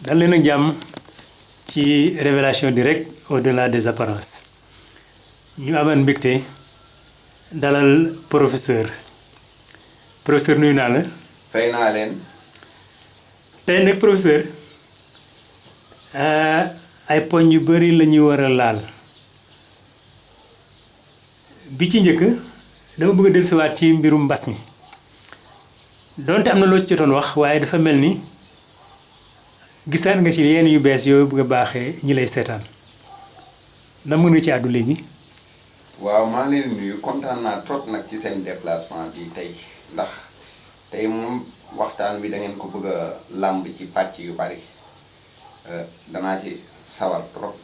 dal leen ak jàmm ci révélation directe au-delà des apparences ñu amaan mbégte dalal professeur nuyu naa la. fay naa leen. tey nag professeur ay poñ yu bari la ñu war a laal bi ci njëkk dama bëgg a dellusiwaat ci mbirum mbas mi donte am na loo ci jotoon wax waaye dafa mel ni gisaat nga ci yenn yu bees yooyu bëgg a baaxee ñi lay seetaan na mën na ci àddu léegi. waaw maa ngi leen nuyu kontaan naa trop nag ci seen déplacement bi tey ndax tey moom waxtaan wi da ngeen ko bëgg a làmb ci pàcc yu bari danaa ci sawar trop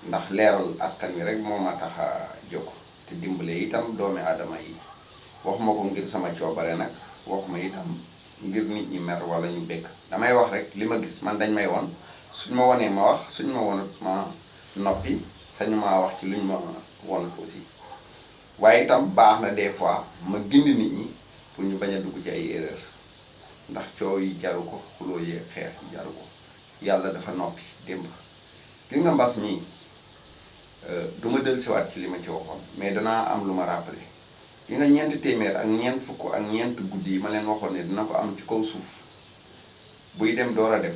ndax leeral askan wi rek moo ma tax a jóg te dimbale itam doomi aadama yi waxuma ko ngir sama coobare nag waxuma itam ngir nit ñi mer wala ñu bëgg damay wax rek li ma gis man dañ may won suñ ma wonee ma wax suñ ma wonut ma noppi sañu maa wax ci luñ ma wonut aussi waaye itam baax na des fois ma gindi nit ñi pour ñu bañ a dugg ci ay erreur ndax coow yi jaru ko xuloo yee xeex jaru ko yàlla dafa noppi démb gis nga mbas mii du ma dellusiwaat ci li ma ci waxoon mais danaa am lu ma rappelé gi nga ñeenti téeméer ak ñeent fukk ak ñeent guddi yi ma leen waxoon ne dina ko am ci kaw suuf buy dem door a dem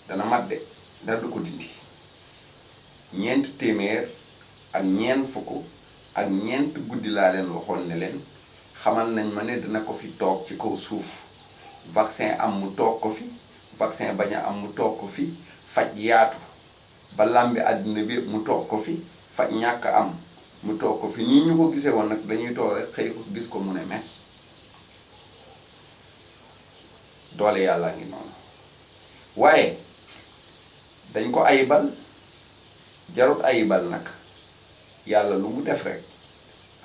dana mat de dara du ko dindi ñeenti téeméer ak ñeent fukk ak ñeent guddi laa leen waxoon ne leen xamal nañ ma ne dina ko fi toog ci kaw suuf vaccin am mu toog ko fi vaccin bañ a am mu toog ko fi faj yaatu ba làmbi àddina bi mu toog ko fi faj ñàkk am mu toog ko fi nii ñu ko gisee woon nag dañuy toog rek xëy ko gis ko mu ne mes doole yàlla ngi noonu waaye dañ ko ayibal jarut ayibal nag yàlla lu mu def rek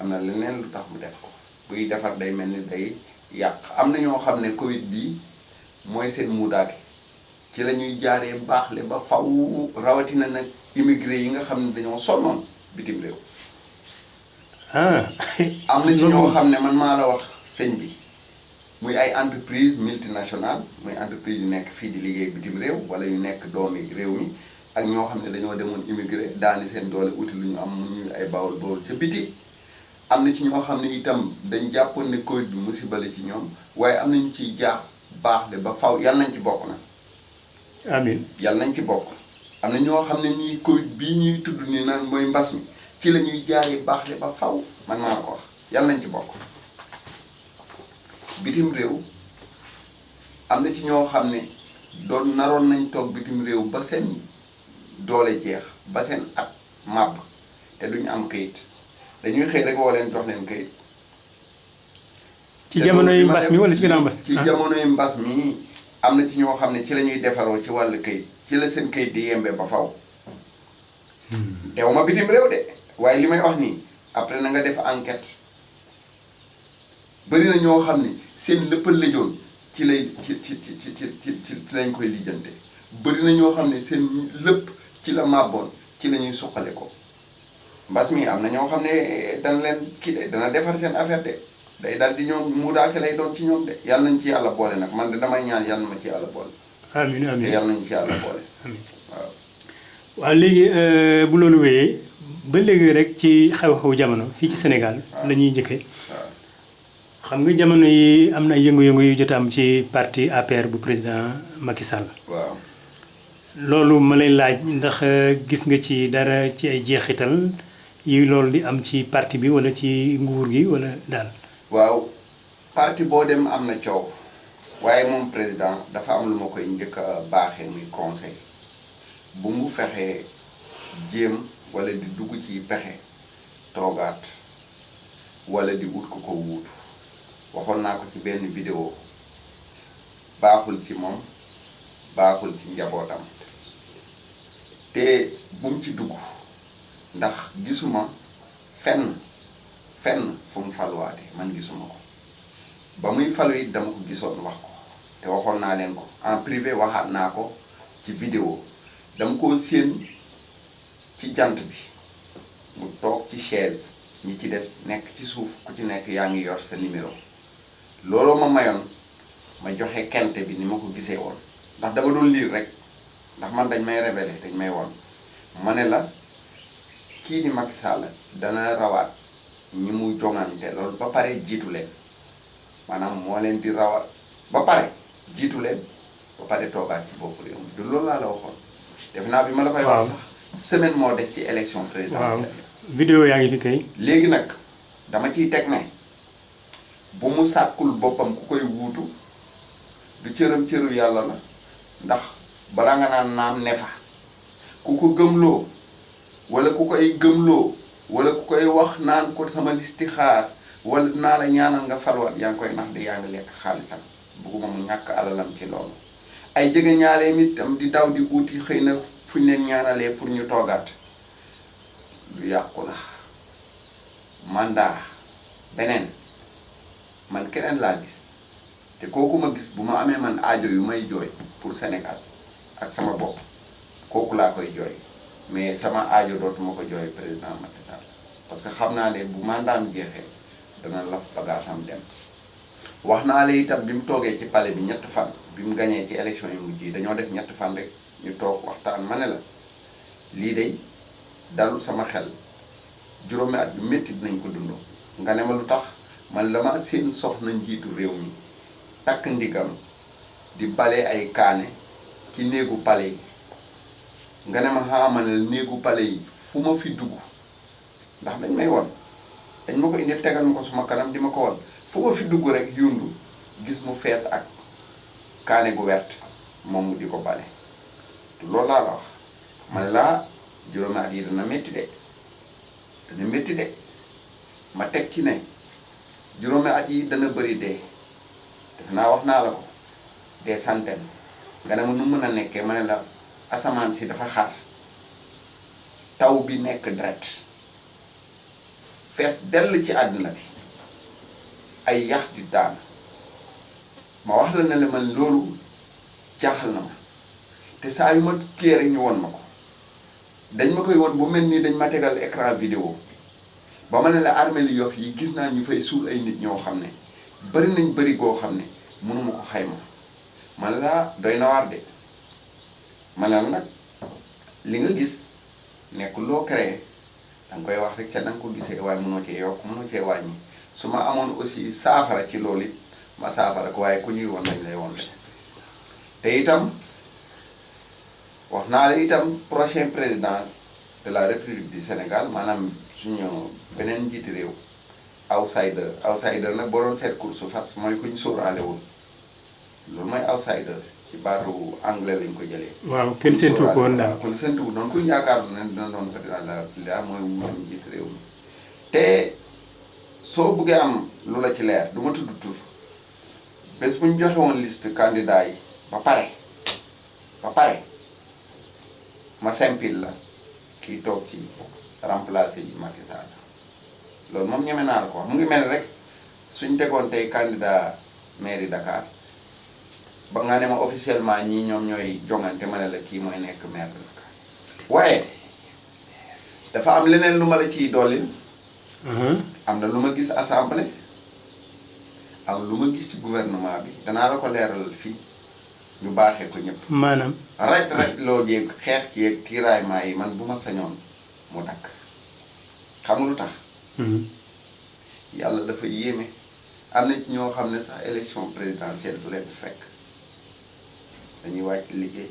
am na leneen lu tax mu def ko buy defar day mel ni day yàq am na ñoo xam ne Covid bii mooy seen muudaake ci la ñuy jaaree baaxle ba faw rawatina nag immigré yi nga xam ne dañoo sonnoon bitim réew. am na ci ñoo xam ne man maa la wax sëñ bi muy ay entreprise multinationale muy entreprise yu nekk fii di liggéey bitim réew wala yu nekk doomi réew mi ak ñoo xam ne dañoo demoon immigré daani seen doole uti lu ñu am mu ñuy ay bawol bawol ca biti. am na ci ñoo xam ne itam dañ jàppoon ne Covid bi musiba la ci ñoom waaye am na ñu ciy jaax baax de ba faw yàlla nañ ci bokk nag. amiin yàlla nañ ci bokk. am na ñoo xam ne nii Covid bii ñuy tudd ni naan mooy mbas mi ci la ñuy jaaree baax de ba faw man maa la ko wax yàlla nañ ci bokk. bitim réew am na ci ñoo xam ne doon naroon nañ toog bitim réew ba seen doole jeex ba seen at màbb te duñu am kayit. dañuy xëy rek woo leen jox leen kayit. ci jamonoy mbas mi wala ci ginnaaw mbas. ci jamonoy mbas mi am na ci ñoo xam ne ci la ñuy defaroo ci wàllu kayit ci la seen kayit di yembe ba faw teew ma bitim réew de waaye li may wax nii après na nga def enquête bari na ñoo xam ne seen léppal lëjoon ci lay ci lañ koy lijjante bari na ñoo xam ne seen lépp ci la màbboon ci la ñuy suqale ko. mbas mi am na ñoo xam ne dana leen kii de dana defar seen affaire de day daal di ñoom mu daake lay doon ci ñoom de yàlla nañ ci yàlla boole nag man de damay ñaan yàlla na ma ci yàlla boole. amiin amiin te yàlla nañ ci yàlla boole. waaw. waaw léegi bu loolu wéyee ba léegi rek ci xew-xew jamono fii ci Sénégal. la ñuy njëkkee. xam nga jamono yi am na yëngu-yëngu yu jot am ci parti APR bu président Macky Sall. waaw. loolu ma lay laaj ndax gis nga ci dara ci ay jeexital. yi loolu di am ci parti bi wala ci nguur gi wala daal. waaw parti boo dem am na coow waaye moom président dafa am lu ma koy njëkk a baaxee muy conseil bu mu fexee jéem wala di dugg ci pexe toogaat wala di wut ku ko wuutu waxoon naa ko ci benn vidéo baaxul ci moom baaxul ci njabootam te bu mu ci dugg. ndax gisuma fenn fu mu faluwaate man gisuma ko ba muy falu it dama ko gisoon wax ko te waxoon naa leen ko en privé waxaat naa ko ci vidéo dama ko séen ci jant bi mu toog ci chaise ñi ci des nekk ci suuf ku ci nekk yaa ngi yor sa numéro looloo ma mayoon ma joxe kente bi ni ma ko gisee woon ndax dama doon lire rek ndax man dañ may révélé dañ may won ma ne la kii di Macky Sall dana rawaat ñi mu jongante loolu ba pare jiitu leen maanaam moo leen di rawaat ba pare jiitu leen ba pare toogaat ci bopp réew mi du loolu laa la waxoon def naa bi ma la koy wax sax semaine moo des ci élection présidentielle. vidéo yaa ngi fi kay. léegi nag dama ciy teg ne bu mu sàkkul boppam ku koy wuutu du cëram cëru yàlla la ndax balaa nga naan naam ne fa ku ko gëmloo wala ku koy gëmloo wala ku koy wax naan ko sama listixaar wala naa la ñaanal nga falwaat yaa ngi koy nax di yaa ngi lekk xaalisam bugguma mu ñàkk alalam ci loolu ay jege ñaale nit tam di daw di uuti xëy na fu ñu leen ñaanalee pour ñu toogaat lu yàqu la mandat beneen man keneen laa gis te kooku ma gis bu ma amee man aajo yu may jooy pour Sénégal ak sama bopp kooku laa koy jooy mais sama aajo dootuma ko jooy président Macky Sall parce que xam naa ne bu mandaam jeexee dana laf bagaasam dem wax naa la itam bi mu toogee ci palais bi ñett fan bi mu gañee ci élection yu mujj yi dañoo def ñett fan rek ñu toog waxtaan ma ne la lii de dalul sama xel juróomi at yu métti dinañ ko dund nga ne ma lu tax man la ma seen soxna njiitu réew mi takk ndigam di bale ay kaane ci néegu pale yi nga ne ma xamanal néegu pale yi fu ma fi dugg ndax dañ may won dañ ma ko indi tegal ma ko suma kanam di ma ko won fu ma fi dugg rek yundu gis mu fees ak kaane gu wert moom mu di ko bale loolu laa la wax man laa juróomi at yi dana métti de ma teg ci ne juróomi at yi dana bëri dee def naa wax naa la ko des centaines nga ne ma nu mën a nekkee ma ne la asamaan si dafa xar taw bi nekk deret fees dell ci àddina bi ay yax di daan ma wax la ne la man loolu jaaxal na ma te saa yu ma kii rek ñu won ma ko dañ ma koy won bu mel nii dañ ma tegal écran vidéo ba ma ne la armée li Yoff yi gis naa ñu fay suul ay nit ñoo xam ne bari nañ bari goo xam ne mënuma ko xayma man laa doy na waar de ma ne la nag li nga gis nekk loo créé danga koy wax rek ca danga ko gisee waaye mënoo cee yokk mënoo cee wàññi su ma amoon aussi saafara ci loolu it ma saafara ko waaye ku ñuy won dañ lay won te itam wax naa la itam prochain président de la République du Sénégal maanaam suñu beneen njiiti réew outsider nag boo doon seet course fas mooy kuñ sóoraalewul loolu mooy outsider ci baatu anglais lañ ko jëlee. waaw kenn séntu ko woon daal kon séntu ko doon kuñ yaakaar ne dina doon président de la République mooy wuutu njiiti réew mi te soo bëggee am lu la ci leer du ma tudd tur bés bu ñu joxe woon liste candidat yi ba pare ma sempil la kii toog ci remplacer yi Macky Sall loolu moom ñeme naa la ko wax mu ngi mel rek suñ tegoon tey candidat mairie Dakar ba nga ne ma officiellement ñii ñoom ñooy jongante ma ne la kii mooy nekk maire de Dakar waaye dafa am leneen lu ma la ciy dolli. am na lu ma gis assemblée am lu ma gis ci gouvernement bi danaa la ko leeralal fii ñu baaxee ko ñëpp. maanaam. raj loo jeeg xeex ci yeeg tiraillement yi man bu ma sañoon mu dakk xam nga lu tax. yàlla dafa yéeme am na ci ñoo xam ne sax élection présidentielle du leen fekk dañuy wàcc liggéey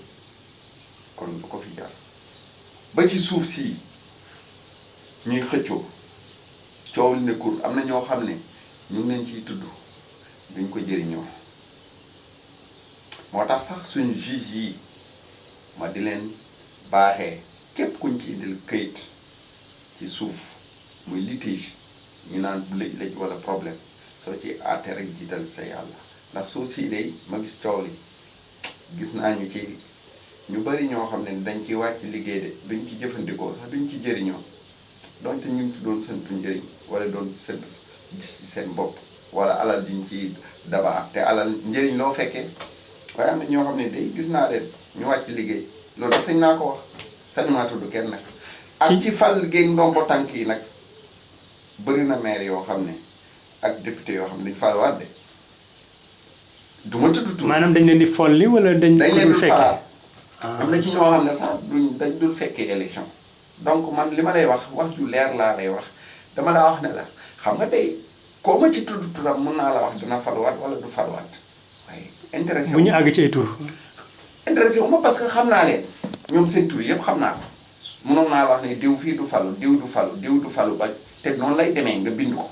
kon du ko fi jar ba ci suuf si ñuy xëccoo coow li nekkul am na ñoo xam ne ñu ngi leen ciy tudd duñ ko jëriñoo moo tax sax suñu juge yi ma di leen baaxee képp kuñ ci indil këyit ci suuf muy litige ñu naan lëj wala problème soo ci àtte rek jiital sa yàlla ndax suuf sii day ma gis coow li gis naa ñu ci ñu bari ñoo xam ne dañ ciy wàcc liggéey de duñ ci jëfandikoo sax duñ ci jëriñoo donte ñu ngi ci doon sëntu njëriñ wala doon sëntu gis ci seen bopp wala alal duñ ci daba te alal njëriñ loo fekkee waaye am na ñoo xam ne day gis naa leen ñu wàcc liggéey loolu sañ naa ko wax sañ maa tudd kenn nag ak ci fal géeg ndombo tànk yi nag bëri na maire yoo xam ne ak député yoo xam ne dañu faluwaat de du ma tudd tur. maanaam dañ leen di folli wala dañ leen di falaat am na ci ñoo xam ne sax dañ dul fekkee élection donc man li ma lay wax ju leer laa lay wax dama laa wax ne la xam nga tey koo ma ci tudd turam mun naa la wax dina faluwaat wala du faluwaat waaye intéressé bu ñu àgg ci ay tur. intéressé wu ma parce que xam naa leen ñoom seen tur yëpp xam naa ko mënoon naa la wax ne diw fii du falu diw du falu diw du falu ba te noonu lay demee nga bind ko.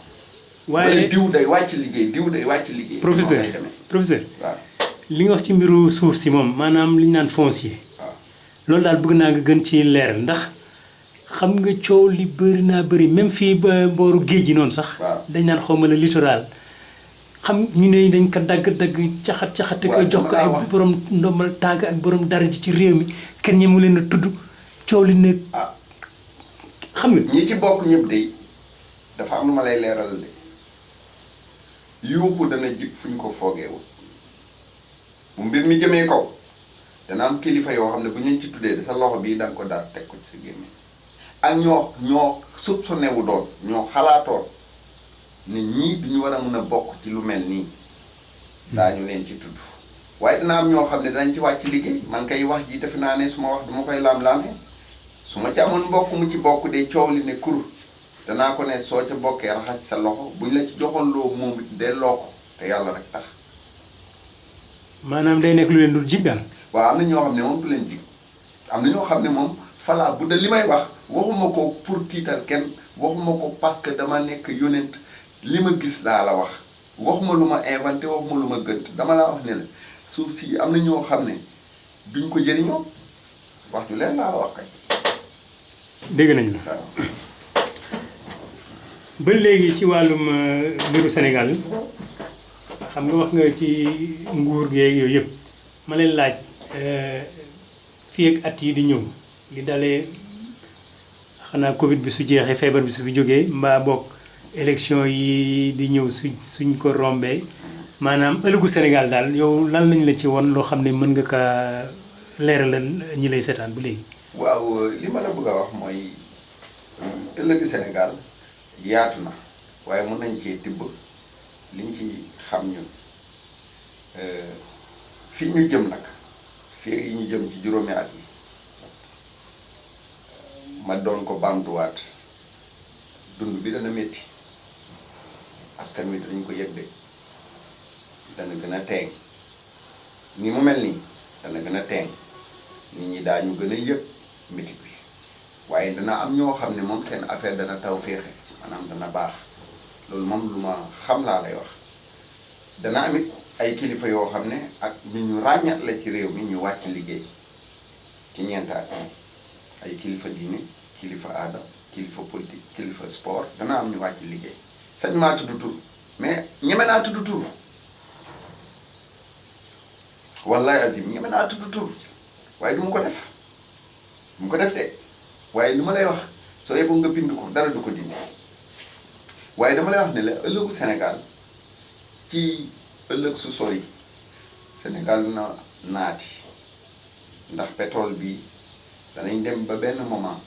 waaye diw day wàcc liggéey diw day wàcc liggéey. professeur noonu lay demee professeur. waaw li nga wax ci mbiru suuf si moom maanaam li ñu naan foncier. waaw loolu daal bëgg naa nga gën ci leeral ndax xam nga coow li bëri naa bëri même fii ba booru géej gi noonu sax. waaw dañ naan xaw ma la littoral. xam ñu ne dañ ko dagg caxate ko jox ko ay borom ndombal tàgg ak borom dara ji ci réew mi kenn ñi mu leen a tudd coow li ne. xam nga. ñi ci bokk ñëpp de dafa am lu ma lay leeral de yuuxu dana jib fu ñu ko foogeewul bu mbir mi jëmee kaw dana am kilifa yoo xam ne bu ñu ci tuddee de sa loxo bii danga ko daal teg ko ci sa gémmiñ ak ñoo soupçonné wu doon ñoo xalaatoon nit ñii duñu war a mën a bokk ci lu mel nii daañu leen ci tudd waaye dana am ñoo xam ne danañ ci wàcc liggéey man kay wax ji defe naa ne su ma wax dama koy laam-laamee su ma ci amoon mbokk mu ci bokk de coow li ne kur danaa ko ne soo ca bokkee raxas sa loxo buñ la ci joxoon loo moom it delloo ko te yàlla rek tax. maanaam day nekk lu leen dul jig daal. waaw am na ñoo xam ne moom du leen jig am na ñoo xam ne moom falaa bu de li may wax waxuma ko pour tiital kenn waxuma ko parce que dama nekk yonent li ma gis laa la wax waxuma lu ma inventé waxuma lu ma gënt dama laa wax ne la suuf si am na ñoo xam ne duñ ko jëriñoo wax ju leen laa la wax kay. dégg nañ la. waaw. ba léegi ci wàllum mbiru Sénégal xam nga wax nga ci nguur geeg yooyu yëpp ma leen laaj fii ak at yi di ñëw li dalee xanaa Covid bi su jeexee feebar bi su fi jógee mbaa bokk élection yi di ñëw suñ ko rombee maanaam ëllëgu Sénégal daal yow lan lañ la ci woon loo xam ne mën nga kaa leeralal ñi lay seetaan ba léegi. waaw li ma la bëgg a wax mooy ëllëgu Sénégal. yaatu na waaye mën nañ cee tibb liñ ci xam ñun fii ñu jëm nag fii yi ñu jëm ci juróomi at yi ma doon ko bamtuwaat dund bi dana métti askan wi danañ ko yëg de dana gën a teeng ni mu mel nii dana gën a teeng nit ñi daañu gën a yëg métti bi waaye dana am ñoo xam ne moom seen affaire dana taw féexe maanaam dana baax loolu moom lu ma xam laa lay wax dana amit ay kilifa yoo xam ne ak ñu ñu ràññat la ci réew mi ñu wàcc liggéey ci ñeentaat ay kilifa diine kilifa aada kilifa politique kilifa sport dana am ñu wàcc liggéey sañ maa tudd tur mais ñeme naa tudd tur wallahi azim ñeme naa tudd tur waaye du mu ko def de waaye li ma lay wax soo yeboo nga bind ko dara du ko dindi waaye dama lay wax ne la ëllëgu Sénégal ci ëllëg su sori Sénégal na naati ndax pétrole bi danañ dem ba benn moment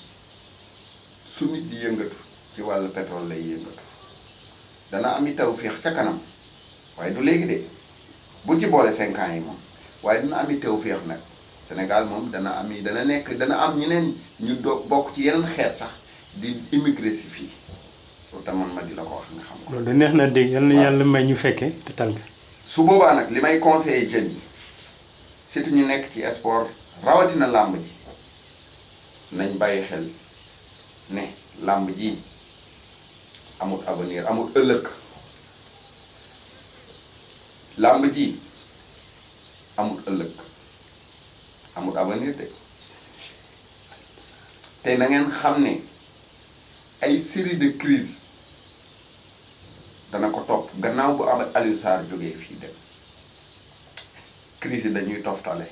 su nit di yëngatu ci wàllu pétrole lay yëngatu dana ami tawféex ca kanam waaye du léegi de bu ci boole 5 ans yi moom waaye dina ami tawféex nag Sénégal moom dana am ñeneen ñu bokk ci yeneen xeet sax di immigré si fii loolu tam man ma di la ko wax nga xam ko. loolu da neex na dégg yal na yàlla may ñu fekkee te tal nga. su boobaa nag li may conseillé jeunes yi surtout ñu nekk ci sport rawatina làmb ji nañ bàyyi xel ne làmb ji amul avenir amul ëllëg làmb ji amul ëllëg amul avenir de te na ngeen xam ne ay série de crise dana ko topp gannaaw bu am Aliou Sarr jógee fii dem crise yi dañuy toftale.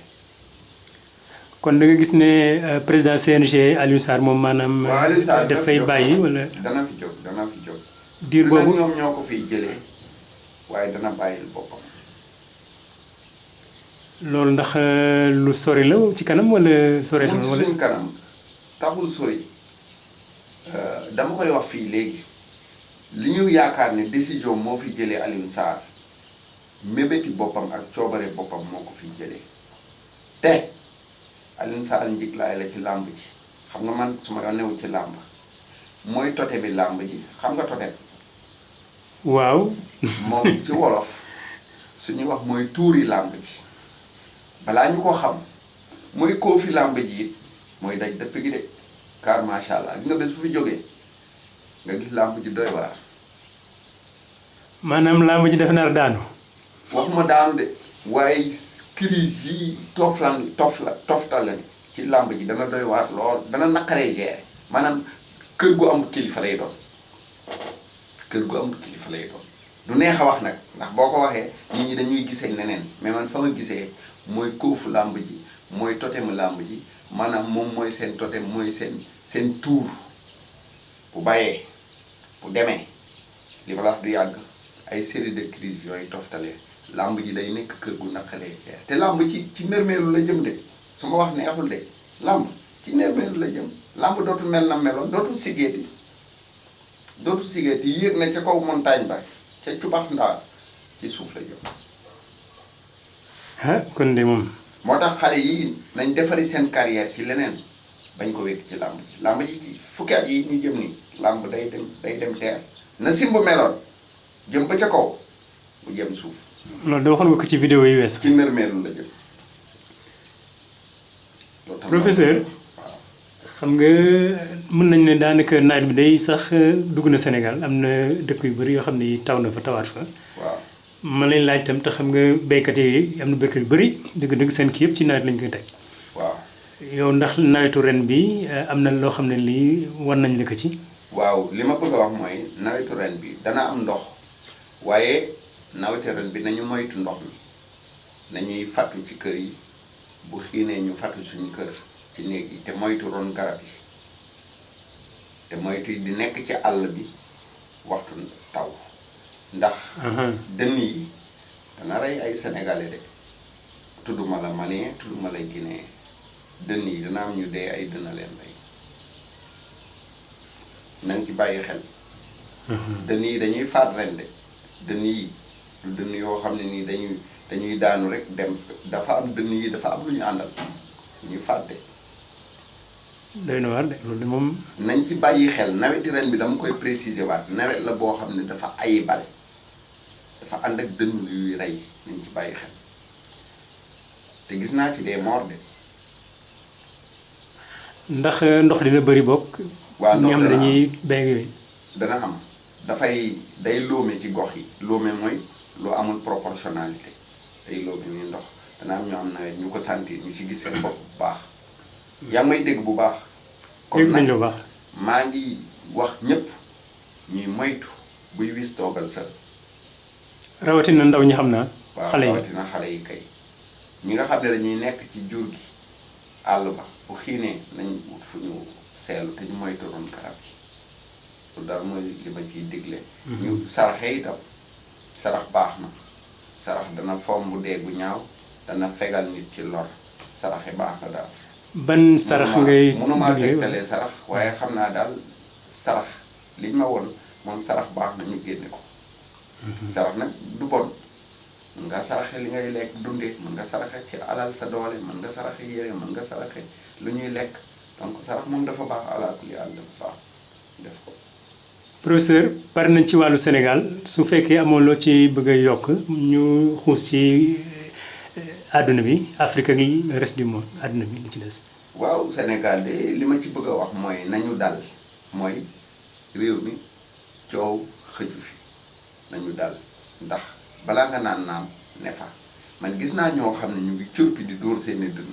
kon da nga gis ne président CNG Aliou Sarr moom maanaam. waaw Aliou Sarr dafay bàyyi wala. dana fi jóg. diir boobu ñoom ñoo ko fiy jëlee waaye dana bàyyil boppam. loolu ndax lu sori la ci kanam wala sori. wala suñ kanam taxul sori dama koy wax fii léegi li ñu yaakaar ne décision moo fi jëlee Aliou Sarr mébéti boppam ak coobare boppam moo ko fi jëlee te Alioune Sall njiglaay la ci làmb ji xam nga man su ma yoon newu ci làmb mooy tote bi làmb ji xam nga tote waaw. moom ci wolof suñuy wax mooy tuuri làmb ji balaa ñu ko xam mooy koofi làmb ji it mooy daj dëpp gi de car macha allah gi nga bés bu fi jógee nga gis làmb ji doy waar. maanaam làmb ji dafa nar daanu. waxuma daanu de waaye crise yi toftalan ci làmb ji dana doy waar lool dana naqaree gérer maanaam kër gu am kilifa lay doon kër gu am kilifa lay doon du neex a wax nag ndax boo ko waxee nit ñi dañuy gisee neneen mais man fa ma gisee mooy kóofu làmb ji mooy totemu làmb ji maanaam moom mooy seen totem mooy seen tuur bu bàyyee bu demee li ma la wax du yàgg ay série de crise yooyu toftalee làmb ji day nekk kër gu naqaree jeex te làmb ci nërmeelu la jëm de su ma wax neexul de làmb ci nërmeelu la jëm làmb dootul mel na meloon dootul siggeeti yéeg na ca kaw montagne ba ca cubax ndaa ci suuf la jëm. ah kon de moom. moo tax xale yi nañ defari seen carrière ci leneen bañ ko wékk ci làmb ji ci fukki at yi ñu jëm nii làmb day dem teer na simb meloon jëm ba ca kaw mu jëm suuf. loolu da waxoon nga ko ci vidéo yi wees. ci nërmeelu la jëm. professeur xam nga mën nañ ne daanaka nawet bi day sax dugg na Sénégal am na dëkk yu bëri yoo xam ne taw na fa tawaat fa. waaw man lañ laaj itam te xam nga béykat yi am na béykat yu bëri dëgg-dëgg seen kii yëpp ci nawet lañ koy teg. waaw yow ndax nawetu ren bi am na loo xam ne lii war nañ la ko ci. waaw li ma bëgg a wax mooy nawetu ren bi dana am ndox waaye nawetu ren bi nañu moytu ndox mi nañuy fàttu ci kër yi bu xiinee ñu fàttu suñu kër ci néeg yi te moytu ron garab yi te moytu di nekk ci àll bi waxtu taw ndax dënn yi dana rey ay sénégalais de tudduma la malien tudduma la guinéen dënn yi dana am ñu dee ay dënna leen rey nañ ci bàyyi xel dënn yi dañuy faat ren de dënn yi du dënn yoo xam ne nii dañuy daanu rek dem dafa am dënn yi dafa am lu ñu àndal ñuy faat de doy na waar de loolu de moom. nañ ci bàyyi xel naweti ren bi dama koy préciser waat nawet la boo xam ne dafa ayibale dafa ànd ak dënn yuy rey nañ ci bàyyi xel te gis naa ci des morts de. ndax ndox dina bëri bokk. waaw ndox ñi am dana dañuy béy yooyu. dana am day loome ci gox yi loome mooy lu amul proportionnalité day loome ni ndox dana am ñoo am nawet ñu ko sentir ñu ci gis seen bopp bu baax. yaa ngi may dégg bu baax. kon dégg nañ nag lu baax. maa ngi wax ñëpp ñuy moytu buy wis toogal sa. rawatina ndaw ñi xam naa. xale yi waaw rawatina xale yi kay. ñi nga xam ne dañuy nekk ci jur gi àll ba bu xiinee nañ wut fu ñu seelu te ñu moytu ron garab yi loolu daal mooy li ma ciy digle. ñu saraxe itam sarax baax na sarax dana fomb dee gu ñaaw dana fegal nit ci lor saraxe baax na daal. ban sarax ngay mënumaa digle tegtalee sarax waaye xam naa daal sarax liñ ma woon moom sarax baax na ñu génne ko. sarax nag du bon mën nga saraxe li ngay lekk dundee mën nga saraxe ci alal sa doole mën nga saraxe yére mën nga saraxe lu ñuy lekk donc sarax moom dafa baax ala kulli àll dafa baax def ko. professeur pare nañ ci wàllu Sénégal su fekkee amoo loo ci bëgg a yokk ñu xuus ci àdduna bi Afrique ak le reste du monde àdduna bi li ci des. waaw Sénégal de li ma ci bëgg a wax mooy nañu dal mooy réew mi coow xëju fi nañu dal ndax balaa nga naan naam ne fa man gis naa ñoo xam ne ñu ngi curpi di dóor seeni dënn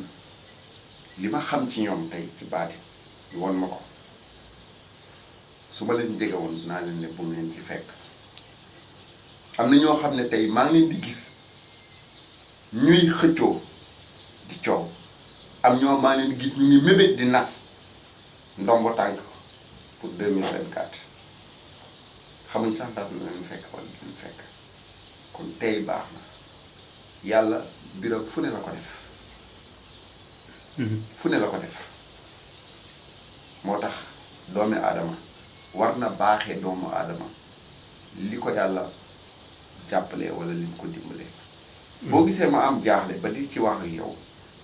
li ma xam ci ñoom tey ci baati ñu won ma ko su ma leen jege woon dinaa leen ne bu mu leen ci fekk am na ñoo xam ne tey maa ngi leen di gis ñuy xëccoo di coow am ñoo maa leen di gis ñu ngi mébét di nas ndombo tànk pour 2024 xamuñ sax ndax lu leen fekk wala lu leen fekk kon tey baax na yàlla biram fu ne la ko def fu ne la ko def moo tax doomi aadama war na baaxee doomu aadama li ko yàlla jàppalee wala li ko dimbalee boo gisee ma am jaaxle ba di ci wax ak yow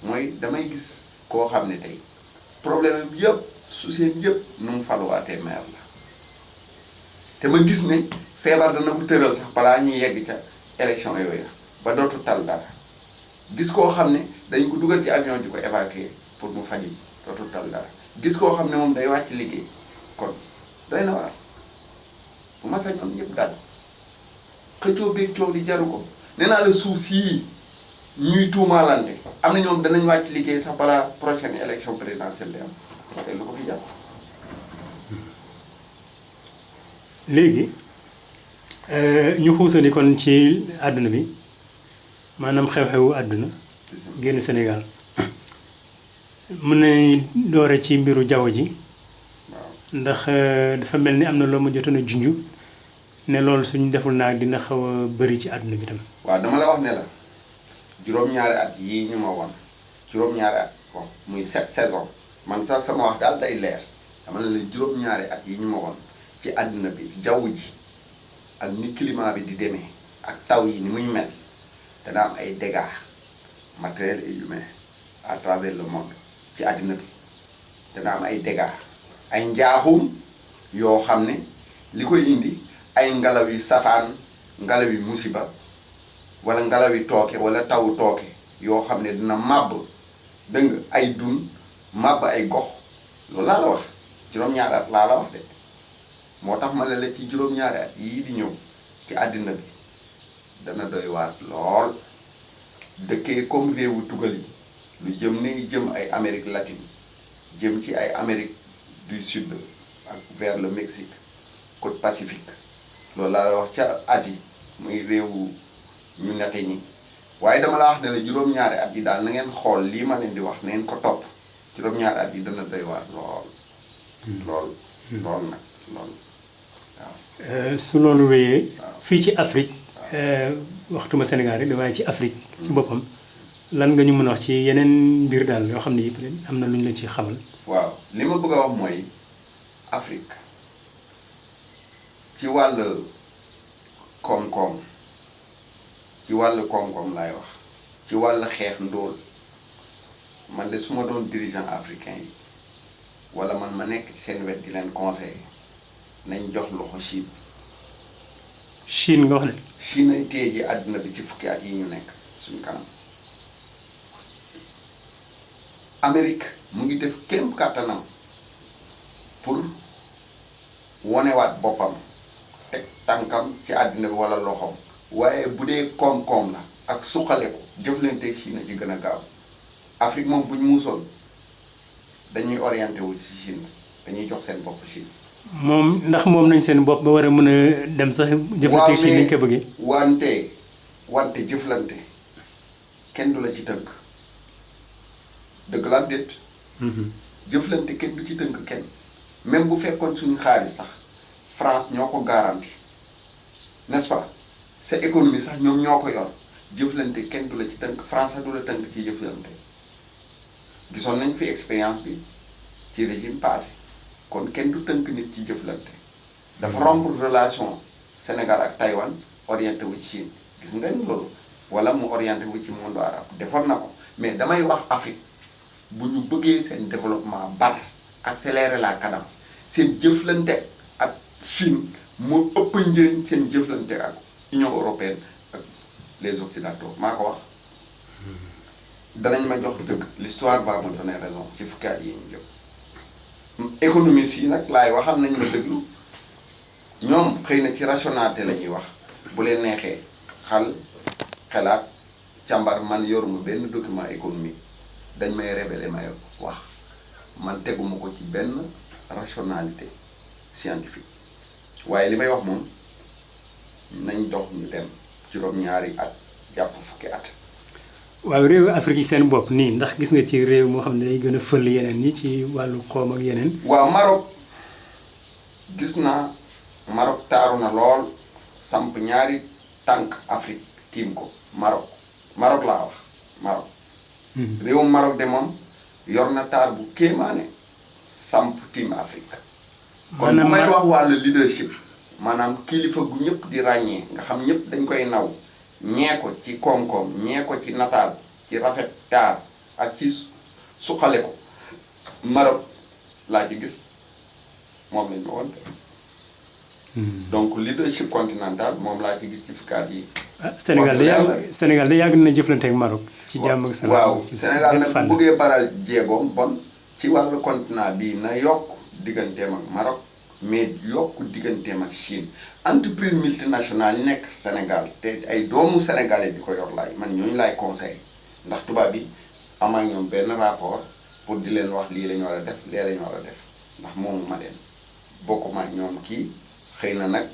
mooy damay gis koo xam ne tey problème bi yëpp souci yëpp nu mu faluwaatee maire la te ma gis ne feebar dana ko tëral sax balaa ñuy yegg ca élection yooyu ba dootu tal dara gis koo xam ne dañ ko dugal ci avion di ko évacuer pour mu faju dootu tal dara gis koo xam ne moom day wàcc liggéey kon doy na waar bu ma sañoon ñëpp dal xëccoo beeg coow li jaru ko nee naa la suuf sii ñuy tuumaalante am na ñoom danañ wàcc liggéey sax balaa prochaine élection présidentielle di am te lu ko fi jàpp. léegi ñu xuusani kon ci àdduna bi maanaam xew-xewu àdduna génn Sénégal mën nañu doore ci mbiru jaww ji ndax dafa mel ni am na loo ma jotoon a junj ne loolu suñu deful naag dina xaw a bëri ci àdduna bi tam. waaw dama la wax ne la juróom-ñaari at yii ñu ma won juróom-ñaari at bon muy 7 saison man sax sama wax daal day leer dama ne la juróom-ñaari at yi ñu ma won ci àdduna bi jaww ji ak ni climat bi di demee ak taw yi ni muy mel dana am ay dégâts matériels et humains à travers le monde ci àdduna bi dana am ay dégâts ay njaaxum yoo xam ne li koy indi ay ngelaw yi safaan ngelaw yi musiba wala ngelaw yi tooke wala tawu tooke yoo xam ne dina màbb dégg nga ay dun màbb ay gox loolu laa la wax juróom-ñaari at laa la wax de moo tax ma ne la ci juróom-ñaari at yii di ñëw ci àddina bi dana doy waar lool dëkkee comme réewu tugal yi lu jëm ni jëm ay Amérique latine jëm ci ay Amérique du Sud ak vers le Mexique côte Pacifique loolu laa la wax ca Asie muy réewu ñu nete ñi waaye dama la wax ne la juróom-ñaari at yi daal na ngeen xool lii ma leen di wax na ngeen ko topp juróom-ñaari at yi dana doy waar lool lool nag lool waaw. su loolu wéyee fii ci Afrique waxtuma Sénégal rek waaye ci Afrique si boppam lan nga ñu mën a wax ci yeneen mbir daal yoo xam ne yëpp am na lu ñu la ci xamal. waaw li ma bëgg a wax mooy Afrique ci wàll koom-koom ci wàll koom-koom laay wax ci wàll xeex ndóol man de su ma doon dirigeant africain yi wala man ma nekk ci seen wet di leen conseiller nañ jox loxo Chine. Chine nga wax ne. Chine ay téye ji àdduna bi ci fukki at yi ñu nekk suñu kanam. Amérique mu ngi def kéem kàttanam pour wonewaat boppam teg tànkam ci àddina bi wala loxoom waaye bu dee koom-koom la ak suqale ko jëflanteeg Chine ci gën a gaaw Afrique moom bu ñu muusoon dañuy orienté wu ci Chine dañuy jox seen bopp Chine. moom ndax moom nañ seen bopp ba war a mën a dem sax. jëflanteeg Chine ni ñu ko bëggee. wante jëflante kenn du la ci tënk. dëgg la déet. jëflante kenn du ci tënk kenn même bu fekkoon suñu xaalis sax France ñoo ko garanti n'est-ce pas sa économie sax ñoom ñoo ko yor jëflante kenn du la ci tënk France sax du la tënk ci jëflante gisoon nañ fi expérience bi ci régime passé kon kenn du tënk nit ci jëflante dafa rompre relation Sénégal ak Taïwan orienté wu ci Chine gis nga ni loolu wala mu orienté wu ci monde arabe defoon na ko mais damay wax Afrique. bu ñu bëggee seen développement bar accélérer la cadence seen jëflante ak Chine moo ëpp njëriñ seen jëflante ak Union européenne ak les occidentaux maa ko wax danañ ma jox dëgg l'histoire va me donner raison ci fukki at yi ñu jëm économistes yi nag laay waxal nañ ma déglu ñoom xëy na ci rationalité la ñuy wax bu leen neexee xalaat càmbar man yoruma benn document économique dañ may révélé may wax man teguma ko ci benn rationalité scientifique waaye li may wax moom nañ dox ñu dem juróom-ñaari at jàpp fukki at. waaw réewu Afrique yi seen bopp nii ndax gis nga ci réew moo xam ne day gën a fël yeneen ñi ci wàllu koom ak yeneen. waaw Maroc gis naa Maroc taaru na lool samp ñaari tànk Afrique tiim ko Maroc laa wax Maroc. réewum Maroc de moom yor na taar bu kéemaane samp team Afrique. kon bu may wax wàllu leadership maanaam kilifa gu ñëpp di ràññee nga xam ñëpp dañ koy naw ñee ko ci koom-koom ñee ko ci nataal ci rafet taar ak ci suqale ko Maroc laa ci gis moom lañ ma woon donc leadership continental moom laa ci gis ci fukkaat yi. ah Sénégal da yàgg na jëflante ak Maroc. ci jàmm ak salaam waaw Sénégal nag bu bëggee baral jéegoom bon ci wàllu continent bii na yokk digganteem ak Maroc mais yokk digganteem ak Chine entreprise multinationale yi nekk Sénégal te ay doomu sénégalais di ko yor laay man ñooñu laay conseil ndax tubaab bi am ak ñoom benn rapport pour di leen wax lii la ñu war a def lee la ñu war a def ndax moomu ma leen bokkuma ak ñoom kii xëy na nag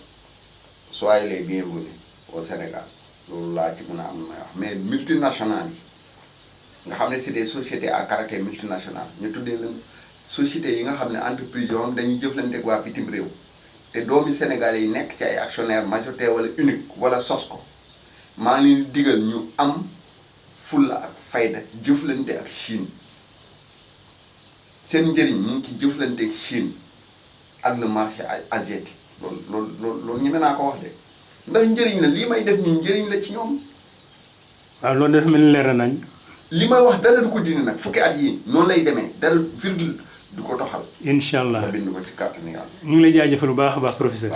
soyez les bienvenus au Sénégal loolu laa ci mën a am may wax mais multinationales yi nga xam ne c'est des sociétés à caractère multinational ñu tuddee leen sociétés yi nga xam ne entreprise yoo xam dañuy jëflante ak waa bitim réew te doomi Sénégalais yi nekk ci ay actionnaire majoritaire wala unique wala sos ko maa ngi leen di digal ñu am fulla ak fayda ci jëflante ak Chine seen njëriñ ñu ngi ci jëflante ak Chine ak le marché asiatique loolu ñeme naa ko wax de ndax njëriñ la lii may def nii njëriñ la ci ñoom. waaw loolu dafa mel ni leer nañ. li may wax dara du ko dindi nag fukki at yii noonu lay demee dara virgule du ko toxal. incha allah nga bind ko ci kàttanu yàlla. ñu ngi lay jaajëfal bu baax a baax professeur.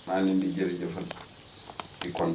maa ngi leen di jërëjëfal di kon.